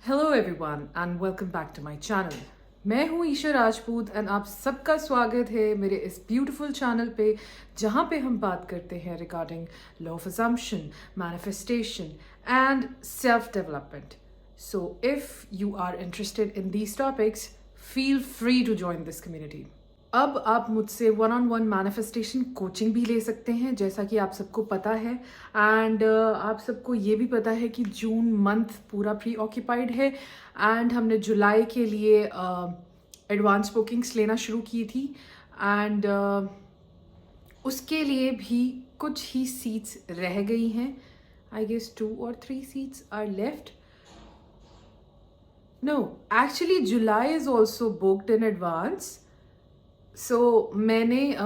Hello everyone and welcome back to my channel. मैं हूं Isha Rajput and आप सबका स्वागत है मेरे इस ब्यूटीफुल चैनल पे, जहां पे हम बात करते हैं regarding law of assumption, manifestation and self development. So if you are interested in these topics, feel free to join this community. अब आप मुझसे one on one manifestation coaching भी ले सकते हैं, जैसा कि आप सबको पता है। एंड आप सबको ये भी पता है कि जून मंथ पूरा प्री ऑक्यूपाइड है एंड हमने जुलाई के लिए एडवांस बुकिंग्स लेना शुरू की थी। एंड उसके लिए भी कुछ ही सीट्स रह गई हैं। I guess 2 or 3 seats are left. No, actually July is also booked in advance. So मैंने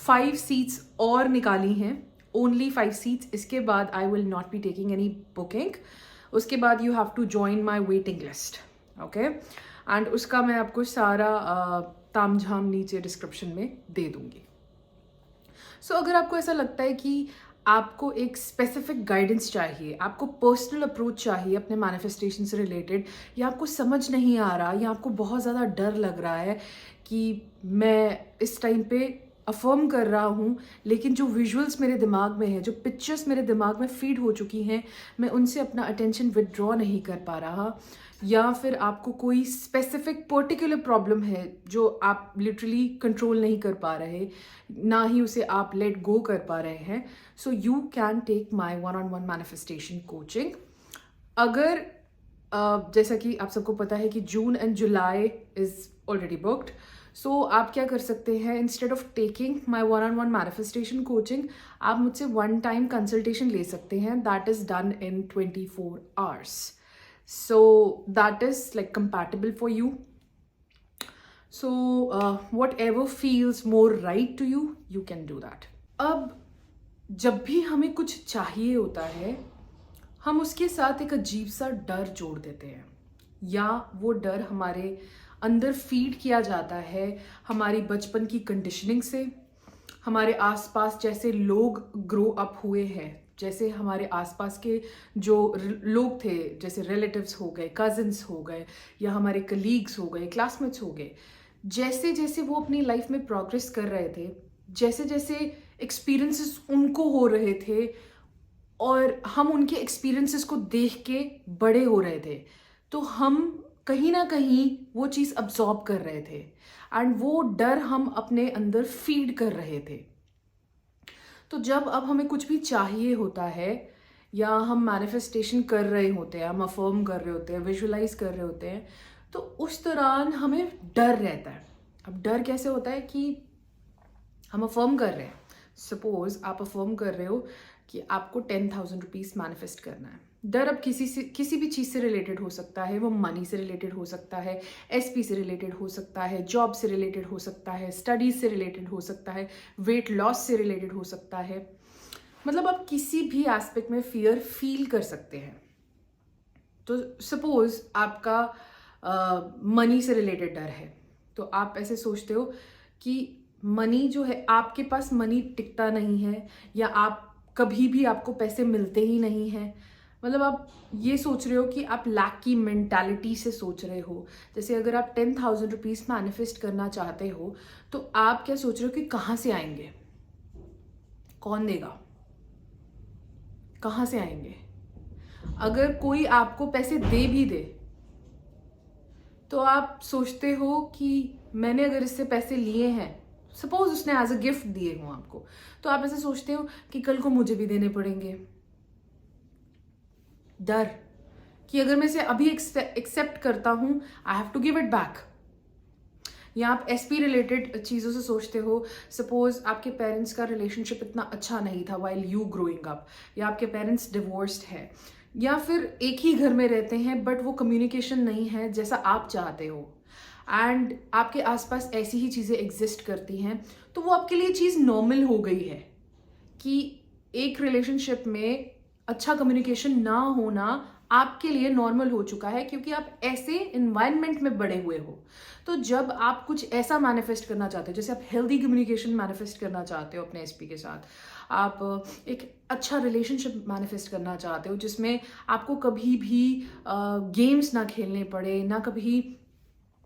5 सीट्स और निकाली हैं, ओनली 5 सीट्स। इसके बाद I will not be taking any booking. उसके बाद you have to join my waiting list, okay. And उसका मैं आपको सारा तामझाम नीचे डिस्क्रिप्शन में दे दूंगी। सो अगर आपको ऐसा लगता है कि आपको एक स्पेसिफिक गाइडेंस चाहिए, आपको पर्सनल अप्रोच चाहिए अपने मैनिफेस्टेशन से रिलेटेड, या आपको समझ नहीं आ रहा, या आपको बहुत ज़्यादा डर लग रहा है कि मैं इस टाइम पे अफर्म कर रहा हूँ लेकिन जो विजुअल्स मेरे दिमाग में है, जो पिक्चर्स मेरे दिमाग में फीड हो चुकी हैं, मैं उनसे अपना अटेंशन विदड्रॉ नहीं कर पा रहा, या फिर आपको कोई स्पेसिफिक पर्टिकुलर प्रॉब्लम है जो आप लिटरली कंट्रोल नहीं कर पा रहे, ना ही उसे आप लेट गो कर पा रहे हैं, so you can take my one on one manifestation coaching. अगर जैसा कि आप सबको पता है कि June and July is already booked, so आप क्या कर सकते हैं, instead of taking my one on one manifestation coaching, आप मुझसे वन टाइम कंसल्टेशन ले सकते हैं। That is done in 24 hours. So that is like compatible for you. So whatever feels more right to you, you can do that. अब जब भी हमें कुछ चाहिए होता है, हम उसके साथ एक अजीब सा डर जोड़ देते हैं, या वो डर हमारे अंदर फीड किया जाता है हमारी बचपन की कंडीशनिंग से, हमारे आसपास जैसे लोग ग्रो अप हुए हैं, जैसे हमारे आसपास के जो लोग थे, जैसे रिलेटिव्स हो गए, कजिन्स हो गए, या हमारे कलीग्स हो गए, क्लासमेट्स हो गए, जैसे जैसे वो अपनी लाइफ में प्रोग्रेस कर रहे थे, जैसे जैसे एक्सपीरियंसेस उनको हो रहे थे और हम उनके एक्सपीरियंसेस को देख के बड़े हो रहे थे, तो हम कहीं ना कहीं वो चीज़ अब्जॉर्ब कर रहे थे एंड वो डर हम अपने अंदर फीड कर रहे थे। तो जब अब हमें कुछ भी चाहिए होता है, या हम मैनिफेस्टेशन कर रहे होते हैं, हम अफर्म कर रहे होते हैं, विजुअलाइज कर रहे होते हैं, तो उस दौरान हमें डर रहता है। अब डर कैसे होता है कि हम अफर्म कर रहे हैं, सपोज आप अफर्म कर रहे हो कि आपको 10,000 रुपीज़ मैनिफेस्ट करना है। डर अब किसी भी चीज़ से रिलेटेड हो सकता है, वो मनी से रिलेटेड हो सकता है, एसपी से रिलेटेड हो सकता है, जॉब से रिलेटेड हो सकता है, स्टडीज से रिलेटेड हो सकता है, वेट लॉस से रिलेटेड हो सकता है। मतलब आप किसी भी एस्पेक्ट में फियर फील कर सकते हैं। तो सपोज आपका मनी से रिलेटेड डर है, तो आप ऐसे सोचते हो कि मनी जो है, आपके पास मनी टिकता नहीं है, या आप कभी भी आपको पैसे मिलते ही नहीं हैं। मतलब आप ये सोच रहे हो कि आप लैक की मेंटालिटी से सोच रहे हो। जैसे अगर आप 10,000 रुपीज़ मैनिफेस्ट करना चाहते हो, तो आप क्या सोच रहे हो कि कहाँ से आएंगे, कौन देगा, कहाँ से आएंगे। अगर कोई आपको पैसे दे भी दे, तो आप सोचते हो कि मैंने अगर इससे पैसे लिए हैं, सपोज उसने एज अ गिफ्ट दिए हों आपको, तो आप ऐसे सोचते हो कि कल को मुझे भी देने पड़ेंगे। डर कि अगर मैं इसे अभी एक्सेप्ट करता हूं, I have to give it back. या आप एसपी रिलेटेड चीज़ों से सोचते हो, सपोज आपके पेरेंट्स का रिलेशनशिप इतना अच्छा नहीं था वाइल यू ग्रोइंग अप, या आपके पेरेंट्स डिवोर्स्ड है, या फिर एक ही घर में रहते हैं बट वो कम्युनिकेशन नहीं है जैसा आप चाहते हो, एंड आपके आसपास ऐसी ही चीज़ें एग्जिस्ट करती हैं, तो वो आपके लिए चीज़ नॉर्मल हो गई है कि एक रिलेशनशिप में अच्छा कम्युनिकेशन ना होना आपके लिए नॉर्मल हो चुका है, क्योंकि आप ऐसे इन्वायरमेंट में बड़े हुए हो। तो जब आप कुछ ऐसा मैनिफेस्ट करना चाहते हो, जैसे आप हेल्दी कम्युनिकेशन मैनिफेस्ट करना चाहते हो अपने एसपी के साथ, आप एक अच्छा रिलेशनशिप मैनिफेस्ट करना चाहते हो जिसमें आपको कभी भी गेम्स ना खेलने पड़े, ना कभी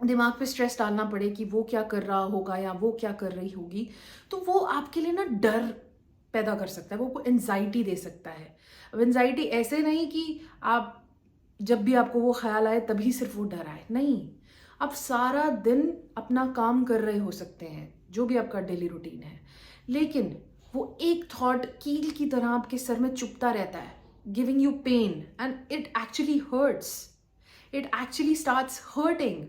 दिमाग पे स्ट्रेस डालना पड़े कि वो क्या कर रहा होगा या वो क्या कर रही होगी, तो वो आपके लिए ना डर पैदा कर सकता है, वो एनजाइटी दे सकता है। अब एनजाइटी ऐसे नहीं कि आप जब भी आपको वो ख्याल आए तभी सिर्फ वो डर आए, नहीं, आप सारा दिन अपना काम कर रहे हो सकते हैं, जो भी आपका डेली रूटीन है, लेकिन वो एक थॉट कील की तरह आपके सर में चुभता रहता है, giving you pain and it actually hurts, it actually starts hurting.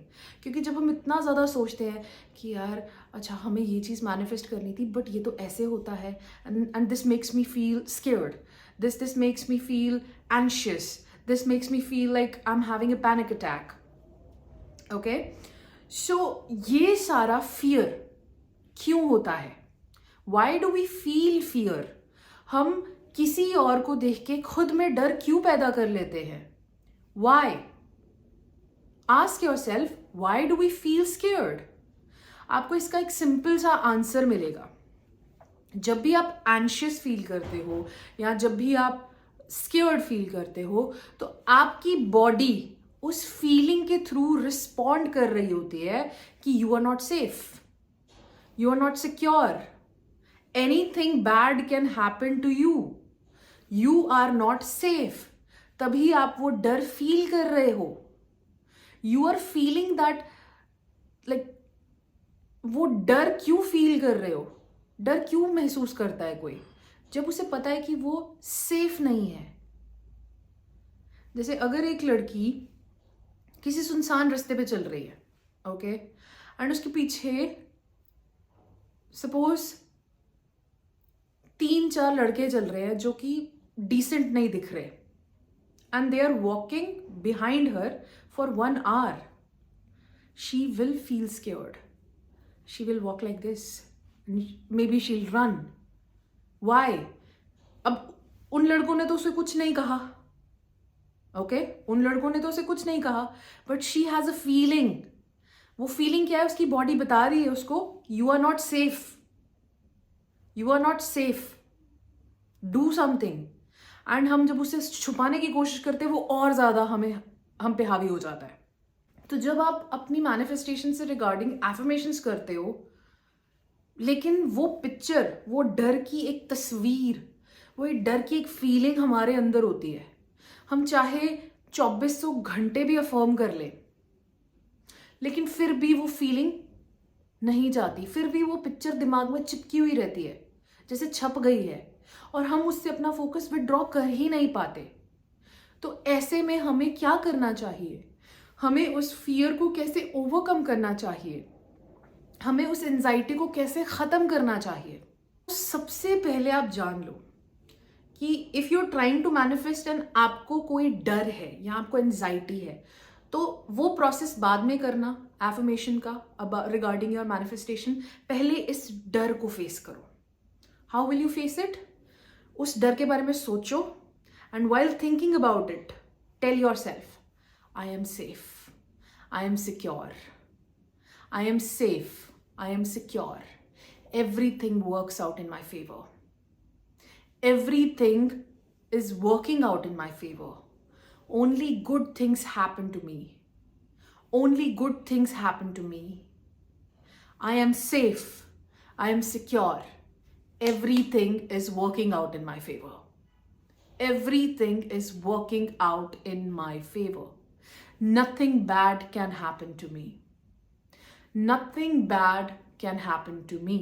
क्योंकि जब हम इतना ज़्यादा सोचते हैं कि यार अच्छा हमें ये चीज़ मैनिफेस्ट करनी थी बट ये तो ऐसे होता है, and this makes me feel scared, this makes me feel anxious, this makes me feel like I'm having a panic attack. Okay, so ये सारा fear क्यों होता है? Why do we feel fear? हम किसी और को देख के खुद में डर क्यों पैदा कर लेते हैं? Why? Ask yourself, why do we feel scared? आपको इसका एक सिंपल सा आंसर मिलेगा। जब भी आप एंशियस फील करते हो या जब भी आप स्केयर्ड फील करते हो तो आपकी बॉडी उस फीलिंग के थ्रू रिस्पॉन्ड कर रही होती है कि you are not safe, you are not secure, anything bad can happen to you, you are not safe. तभी आप वो डर फील कर रहे हो, you are feeling that, like वो डर क्यों फील कर रहे हो? डर क्यों महसूस करता है कोई? जब उसे पता है कि वो सेफ नहीं है। जैसे अगर एक लड़की किसी सुनसान रास्ते पे चल रही है, ओके, एंड उसके पीछे सपोज 3-4 लड़के चल रहे हैं जो कि डिसेंट नहीं दिख रहे, and they are walking behind her for 1 hour, she will feel scared, she will walk like this, maybe she will run. Why? अब उन लड़कों ने तो उसे कुछ नहीं कहा, ओके, उन लड़कों ने तो उसे कुछ नहीं कहा, but she has a feeling. वो फीलिंग क्या है? उसकी बॉडी बता रही है उसको you are not safe, you are not safe, do something. And हम जब उसे छुपाने की कोशिश करते हैं वो और ज्यादा हम पे हावी हो जाता है। तो जब आप अपनी मैनिफेस्टेशन से रिगार्डिंग एफर्मेशंस करते हो, लेकिन वो पिक्चर, वो डर की एक तस्वीर, वो एक डर की एक फीलिंग हमारे अंदर होती है, हम चाहे 2400 घंटे भी अफर्म कर ले, लेकिन फिर भी वो फीलिंग नहीं जाती, फिर भी वो पिक्चर दिमाग में चिपकी हुई रहती है, जैसे छप गई है, और हम उससे अपना फोकस विड्रॉ कर ही नहीं पाते। तो ऐसे में हमें क्या करना चाहिए? हमें उस फियर को कैसे ओवरकम करना चाहिए? हमें उस एंजाइटी को कैसे ख़त्म करना चाहिए? सबसे पहले आप जान लो कि if you are trying to manifest and आपको कोई डर है या आपको एंजाइटी है, तो वो प्रोसेस बाद में करना एफर्मेशन का रिगार्डिंग योर मैनिफेस्टेशन। पहले इस डर को फेस करो। How will you face it? उस डर के बारे में सोचो, and while thinking about it tell yourself, I am safe, I am secure, I am safe, I am secure, everything works out in my favor, everything is working out in my favor, only good things happen to me, only good things happen to me, I am safe, I am secure, everything is working out in my favor, everything is working out in my favor, nothing bad can happen to me, nothing bad can happen to me।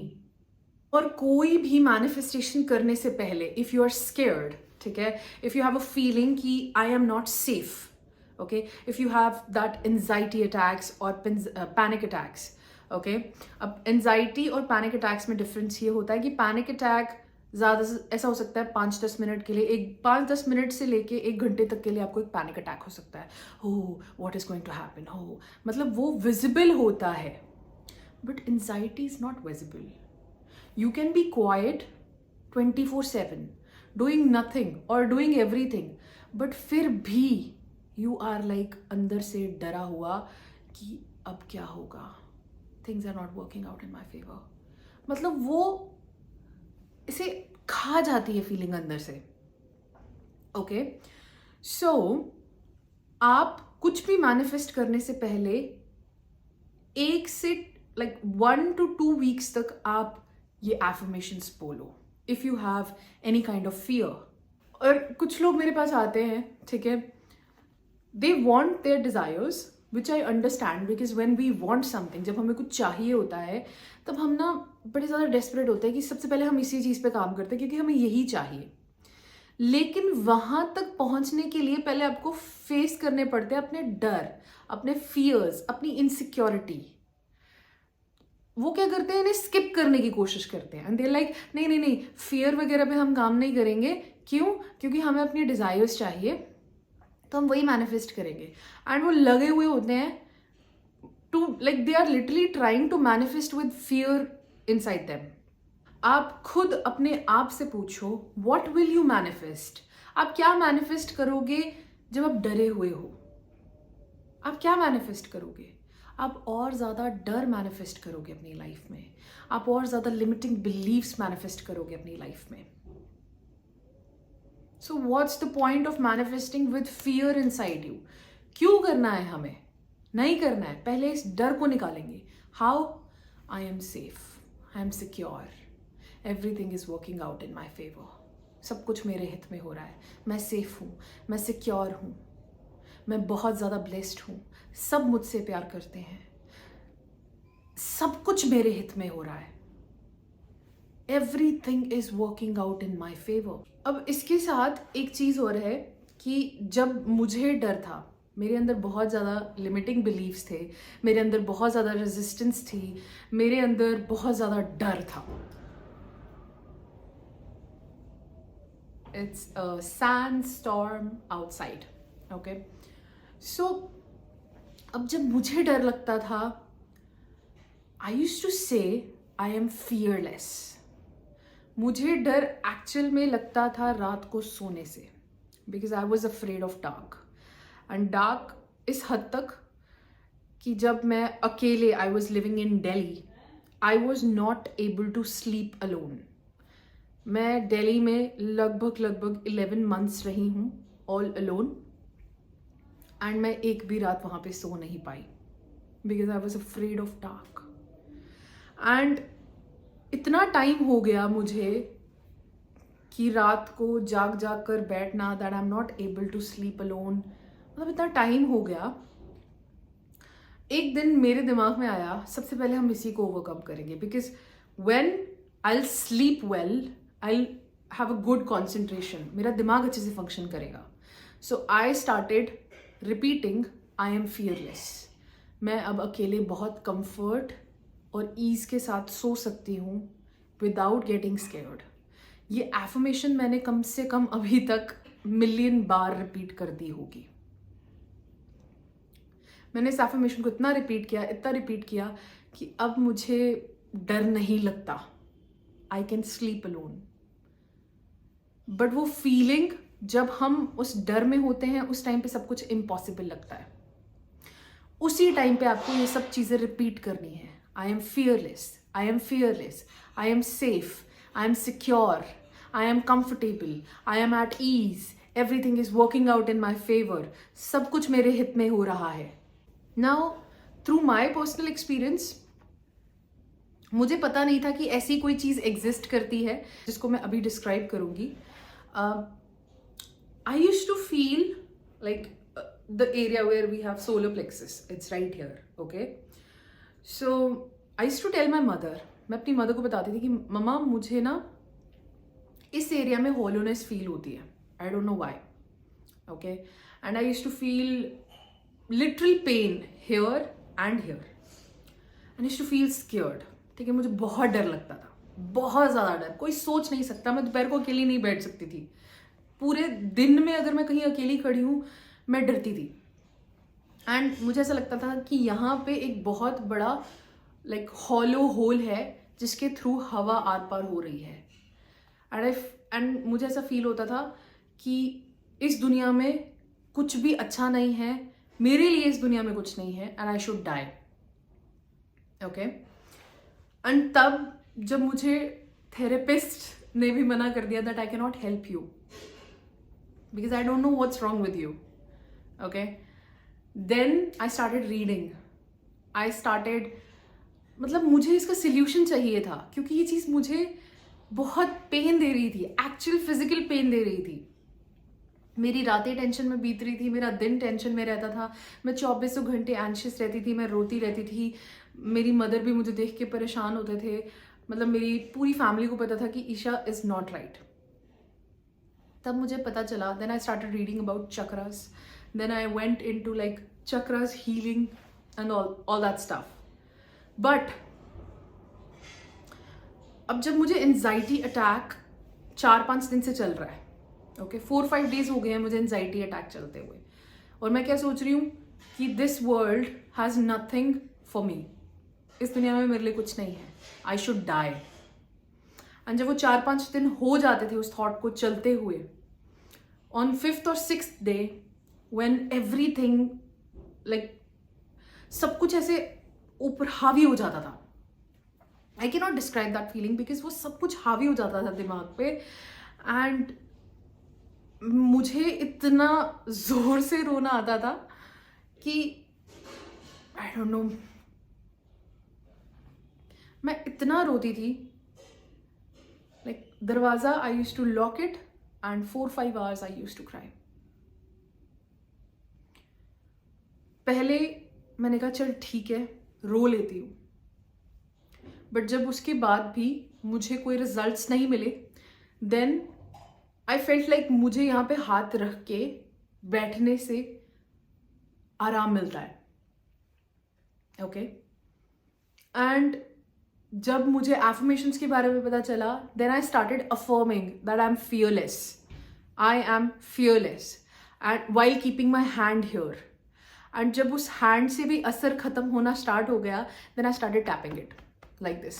और कोई भी manifestation करने से पहले if you are scared, ठीक है, if you have a feeling कि I am not safe, okay, if you have that anxiety attacks और पैनिक अटैक्स, ओके। अब एंजाइटी और पैनिक अटैक्स में डिफरेंस ये होता है कि पैनिक अटैक ज़्यादा ऐसा हो सकता है 5-10 मिनट के लिए, 5-10 मिनट से लेके 1 घंटे तक के लिए आपको एक पैनिक अटैक हो सकता है। हो what is going to happen, हो मतलब वो विजिबल होता है, but anxiety is not visible. You can be quite 24/7 doing nothing और डूइंग एवरीथिंग, बट फिर भी यू आर लाइक अंदर से डरा हुआ कि अब क्या होगा, things are not working out in my favour. मतलब वो इसे खा जाती है फीलिंग अंदर से। ओके, सो आप कुछ भी मैनिफेस्ट करने से पहले 1 to 2 वीक्स तक आप ये एफर्मेशंस बोलो if you have any kind of fear. और कुछ लोग मेरे पास आते हैं, ठीक है, they want their desires which I understand, because when we want something, जब हमें कुछ चाहिए होता है तब हम ना बड़े ज़्यादा डेस्परेट होते हैं कि सबसे पहले हम इसी चीज़ पे काम करते हैं क्योंकि हमें यही चाहिए। लेकिन वहां तक पहुंचने के लिए पहले आपको फेस करने पड़ते हैं अपने डर, अपने फियर्स, अपनी इनसिक्योरिटी। वो क्या करते हैं, इन्हें स्किप करने की कोशिश करते हैं एंड दे लाइक नहीं नहीं नहीं, फियर वगैरह पे हम काम नहीं करेंगे। क्यों? क्योंकि हमें अपनी डिजायर्स चाहिए तो हम वही मैनिफेस्ट करेंगे। एंड वो लगे हुए होते हैं to like they are literally trying to manifest with fear inside them. आप खुद अपने आप से पूछो, व्हाट विल यू मैनिफेस्ट? आप क्या मैनिफेस्ट करोगे जब आप डरे हुए हो? आप क्या मैनिफेस्ट करोगे? आप और ज़्यादा डर मैनिफेस्ट करोगे अपनी लाइफ में, आप और ज़्यादा लिमिटिंग बिलीव्स मैनिफेस्ट करोगे अपनी लाइफ में। So what's the point of manifesting with fear inside you? क्यों करना है हमें? नहीं करना है। पहले इस डर को निकालेंगे। How? I am safe, I am secure, everything is working out in my favour. सब कुछ मेरे हित में हो रहा है, मैं सेफ हूँ, मैं सिक्योर हूँ, मैं बहुत ज़्यादा ब्लेस्ड हूँ, सब मुझसे प्यार करते हैं, सब कुछ मेरे हित में हो रहा है, everything is working out in my favour. अब इसके साथ एक चीज़ और है कि जब मुझे डर था, मेरे अंदर बहुत ज़्यादा लिमिटिंग बिलीव्स थे, मेरे अंदर बहुत ज़्यादा रेजिस्टेंस थी, मेरे अंदर बहुत ज़्यादा डर था। It's a sandstorm outside. Okay, so अब जब मुझे डर लगता था, I used to say I am fearless. मुझे डर एक्चुअल में लगता था रात को सोने से, because I was afraid of dark. And dark इस हद तक कि जब मैं अकेले, I was living in Delhi, I was not able to sleep alone. मैं दिल्ली में लगभग 11 months रही हूँ ऑल अलोन, एंड मैं एक भी रात वहाँ पे सो नहीं पाई because I was afraid of dark. And इतना टाइम हो गया मुझे कि रात को जाग जाग कर बैठना, that I am not able to sleep alone, मतलब इतना टाइम हो गया। एक दिन मेरे दिमाग में आया, सबसे पहले हम इसी को ओवरकम करेंगे, because when I will sleep well, I have a good concentration, मेरा दिमाग अच्छे से फंक्शन करेगा। So I started repeating I am fearless. मैं अब अकेले बहुत कंफर्ट और ईज के साथ सो सकती हूँ विदाउट गेटिंग स्केयर्ड। ये एफर्मेशन मैंने कम से कम अभी तक मिलियन बार रिपीट कर दी होगी। मैंने इस एफर्मेशन को इतना रिपीट किया कि अब मुझे डर नहीं लगता। I can sleep alone. But वो फीलिंग, जब हम उस डर में होते हैं, उस टाइम पे सब कुछ इम्पॉसिबल लगता है। उसी टाइम पे आपको ये सब चीज़ें रिपीट करनी है। I am fearless, I am fearless, I am safe, I am secure, I am comfortable, I am at ease, everything is working out in my favour, सब कुछ मेरे हित में हो रहा है। Now through my personal experience, मुझे पता नहीं था कि ऐसी कोई चीज़ एग्जिस्ट करती है जिसको मैं अभी डिस्क्राइब करूँगी। I used to feel like the area where we have solar plexus, it's right here, okay? So I used to tell my mother, मैं अपनी मदर को बताती थी कि मम्मा मुझे ना इस एरिया में हॉलोनेस फील होती है, I don't know why, okay? And I used to feel literal pain here and here, and I used to feel scared, ठीक है? मुझे बहुत डर लगता था, बहुत ज़्यादा डर, कोई सोच नहीं सकता। मैं दोपहर को अकेली नहीं बैठ सकती थी, पूरे दिन में अगर मैं कहीं अकेली खड़ी हूँ मैं डरती थी। एंड मुझे ऐसा लगता था कि यहाँ पे एक बहुत बड़ा लाइक हॉलो होल है जिसके थ्रू हवा आर पार हो रही है। एंड मुझे ऐसा फील होता था कि इस दुनिया में कुछ भी अच्छा नहीं है, मेरे लिए इस दुनिया में कुछ नहीं है, and I should die, okay? And तब जब मुझे थेरेपिस्ट ने भी मना कर दिया that I can not help you because I don't know what's wrong with you. Okay, then I started reading. I started, मतलब मुझे इसका सोल्यूशन चाहिए था क्योंकि ये चीज़ मुझे बहुत पेन दे रही थी, एक्चुअल फिजिकल पेन दे रही थी. मेरी रातें टेंशन में बीत रही थी, मेरा दिन टेंशन में रहता था, मैं 24 घंटे एंशियस रहती थी, मैं रोती रहती थी. मेरी मदर भी मुझे देख के परेशान होते थे. मतलब मेरी पूरी फैमिली को पता था कि ईशा इज़ नॉट राइट. तब मुझे पता चला, then I started reading about chakras, then I went into like chakras healing and all that stuff. But अब जब मुझे एंजाइटी अटैक 4-5 दिन से चल रहा है, ओके 4-5 डेज हो गए हैं मुझे एंजाइटी अटैक चलते हुए, और मैं क्या सोच रही हूँ कि this world has nothing for me. इस दुनिया में मेरे लिए कुछ नहीं है, आई शुड डाई. एंड जब वो 4-5 दिन हो जाते थे उस थॉट को चलते हुए, ऑन 5th और 6th day when everything like सब कुछ ऐसे ऊपर हावी हो जाता था. आई can not describe that feeling because वो सब कुछ हावी हो जाता था दिमाग पे. एंड मुझे इतना जोर से रोना आता था कि आई डोंट नो, मैं इतना रोती थी. लाइक दरवाजा I used to lock it and 4-5 hours I used to cry. पहले मैंने कहा चल ठीक है रो लेती हूँ, बट जब उसके बाद भी मुझे कोई रिजल्ट्स नहीं मिले, देन आई फेल्ट लाइक मुझे यहाँ पे हाथ रख के बैठने से आराम मिलता है. ओके, एंड जब मुझे एफर्मेशंस के बारे में पता चला, then I started affirming that I am fearless. I am fearless and while keeping my hand here. And जब उस हैंड से भी असर खत्म होना स्टार्ट हो गया, then I started tapping it like this.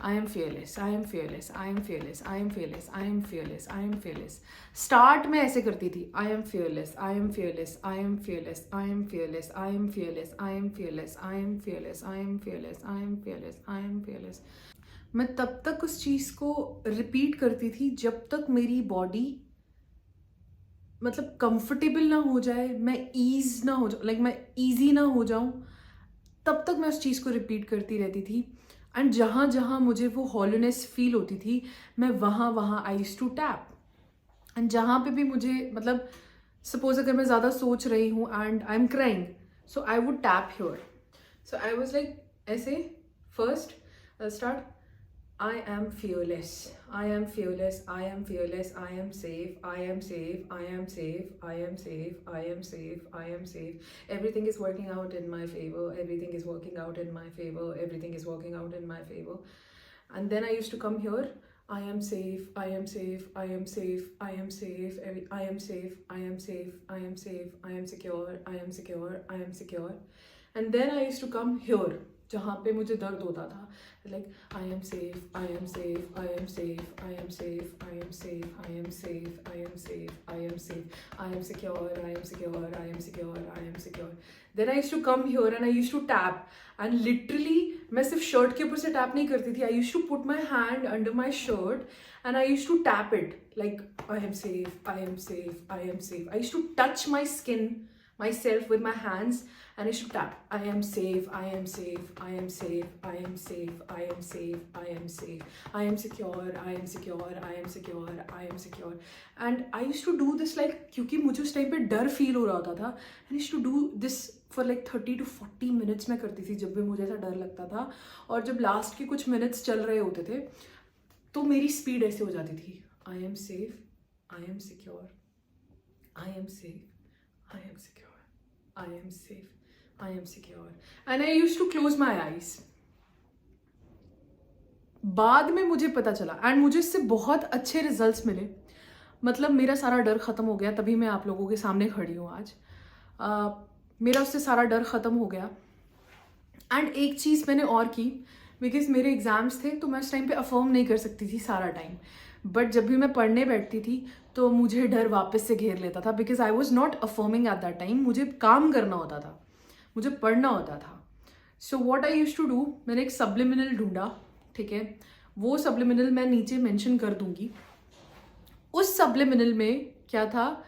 I am fearless, I am fearless, I am fearless, I am fearless, I am fearless, I am fearless. Start में ऐसे करती थी, I am fearless, I am fearless, I am fearless, I am fearless, I am fearless, I am fearless, I am fearless, I am fearless, I am fearless, I am fearless. मैं तब तक उस चीज़ को repeat करती थी जब तक मेरी बॉडी मतलब कंफर्टेबल ना हो जाए, मैं ईज ना हो जाऊँ, लाइक मैं ईजी ना हो जाऊँ, तब तक मैं उस चीज़ को रिपीट करती रहती थी. एंड जहाँ जहाँ मुझे वो हॉलोनेस फील होती थी, मैं वहाँ I used to tap. And जहाँ पे भी मुझे मतलब सपोज अगर मैं ज़्यादा सोच रही हूँ and I am crying, so I would tap here. So I was like ऐसे, first start, I am fearless, I am fearless, I am fearless, I am safe, I am safe, I am safe, I am safe, I am safe, I am safe. Everything is working out in my favor, everything is working out in my favor, everything is working out in my favor. And then I used to come here, I am safe, I am safe, I am safe, I am safe, I am safe, I am safe, I am safe, I am secure, I am secure, I am secure. And then I used to come here, जहाँ पे मुझे दर्द होता था, like I am safe, I am safe, I am safe, I am safe, I am safe, I am safe, I am safe, I am safe, I am secure, I am secure, I am secure, I am secure. Then I used to come here and I used to tap. And literally मैं सिर्फ shirt के ऊपर से tap नहीं करती थी, I used to put my hand under my shirt and I used to tap it like I am safe, I am safe, I am safe. I used to touch my skin myself with my hands and I should tap. I am safe, I am safe, I am safe, I am safe, I am safe, I am safe, I am secure, I am secure, I am secure, I am secure. And I used to do this like क्योंकि मुझे उस time पे डर feel हो रहा था, and I used to do this for like 30 to 40 minutes मैं करती थी जब भी मुझे ऐसा डर लगता था. और जब लास्ट के कुछ मिनट्स चल रहे होते थे तो मेरी स्पीड ऐसे हो जाती थी, I am safe, I am secure, I am safe, I am secure, I am safe, I am secure. And I used to close my eyes. बाद में मुझे पता चला एंड मुझे इससे बहुत अच्छे रिजल्ट्स मिले. मतलब मेरा सारा डर ख़त्म हो गया, तभी मैं आप लोगों के सामने खड़ी हूँ आज. मेरा उससे सारा डर ख़त्म हो गया. एंड एक चीज़ मैंने और की, बिकॉज मेरे एग्ज़ाम्स थे तो मैं उस टाइम पे अफर्म नहीं कर सकती थी सारा टाइम. बट जब भी मैं पढ़ने बैठती थी तो मुझे डर वापस से घेर लेता था, because I was not affirming at that time. मुझे काम करना होता था, मुझे पढ़ना होता था. So what I use to do, मैंने एक सब्लिमिनल ढूंढा, ठीक है. वो सब्लिमिनल मैं नीचे मेंशन कर दूंगी। उस सब्लिमिनल में क्या था,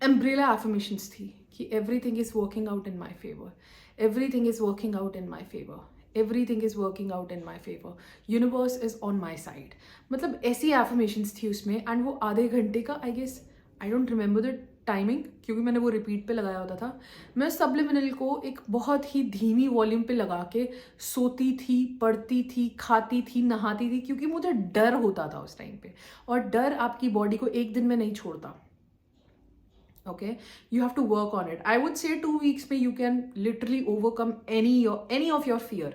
एम्ब्रेला एफर्मेशंस थी कि everything is working out in my favour, everything is working out in my favour, everything is working out in my favour, universe is on my side. मतलब ऐसी एफर्मेशंस थी उसमें। एंड वो आधे घंटे का, I guess, I don't remember the timing क्योंकि मैंने वो रिपीट पे लगाया होता था। मैं सब्लिमिनल को एक बहुत ही धीमी वॉल्यूम पे लगा के सोती थी, पढ़ती थी, खाती थी, नहाती थी, क्योंकि मुझे डर होता था उस टाइम पे। और डर आपकी बॉडी को एक दिन में नहीं छोड़ता। Okay, you have to work on it. I would say 2 weeks में you can literally overcome any of your fear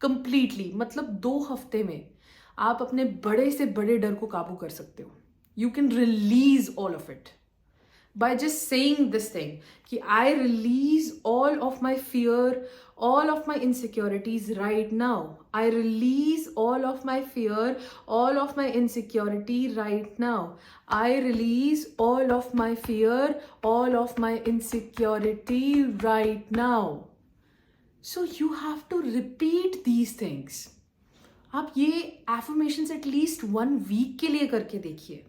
completely. मतलब 2 हफ्ते में आप अपने बड़े से बड़े डर को काबू कर सकते हो. You can release all of it by just saying this thing कि I release all of my fear, all of my insecurities right now. I release all of my fear, all of my insecurity right now. I release all of my fear, all of my insecurity right now. So you have to repeat these things. आप ये affirmations at least 1 week के लिए करके देखिए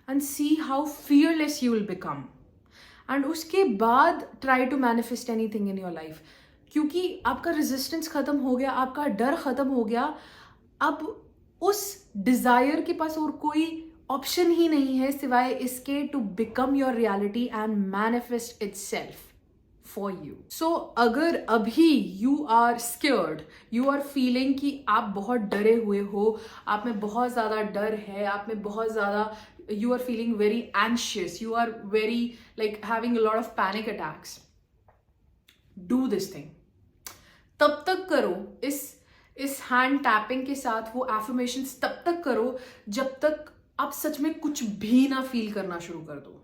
and see how fearless you will become. And उसके बाद try to manifest anything in your life. क्योंकि आपका resistance खत्म हो गया, आपका डर खत्म हो गया, अब उस desire के पास और कोई ऑप्शन ही नहीं है सिवाय इसके to become your reality and manifest itself for you. So अगर अभी you are scared, you are feeling कि आप बहुत डरे हुए हो, आप में बहुत ज़्यादा डर है, आप में बहुत ज़्यादा you are feeling very anxious, you are very like having a lot of panic attacks, do this thing. तब तक करो इस हैंड टैपिंग के साथ वो एफर्मेशंस तब तक करो जब तक आप सच में कुछ भी ना फील करना शुरू कर दो।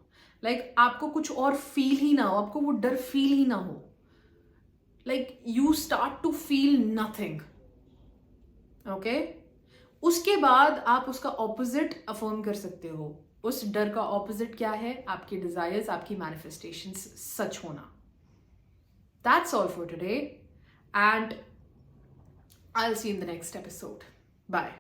लाइक आपको कुछ और फील ही ना हो, आपको वो डर फील ही ना हो। Like you start to feel nothing. Okay, उसके बाद आप उसका ऑपोजिट अफर्म कर सकते हो। उस डर का ऑपोजिट क्या है? आपके डिजायर्स, आपकी मैनिफेस्टेशंस सच होना। That's all for today, and I'll see you in the next episode. Bye.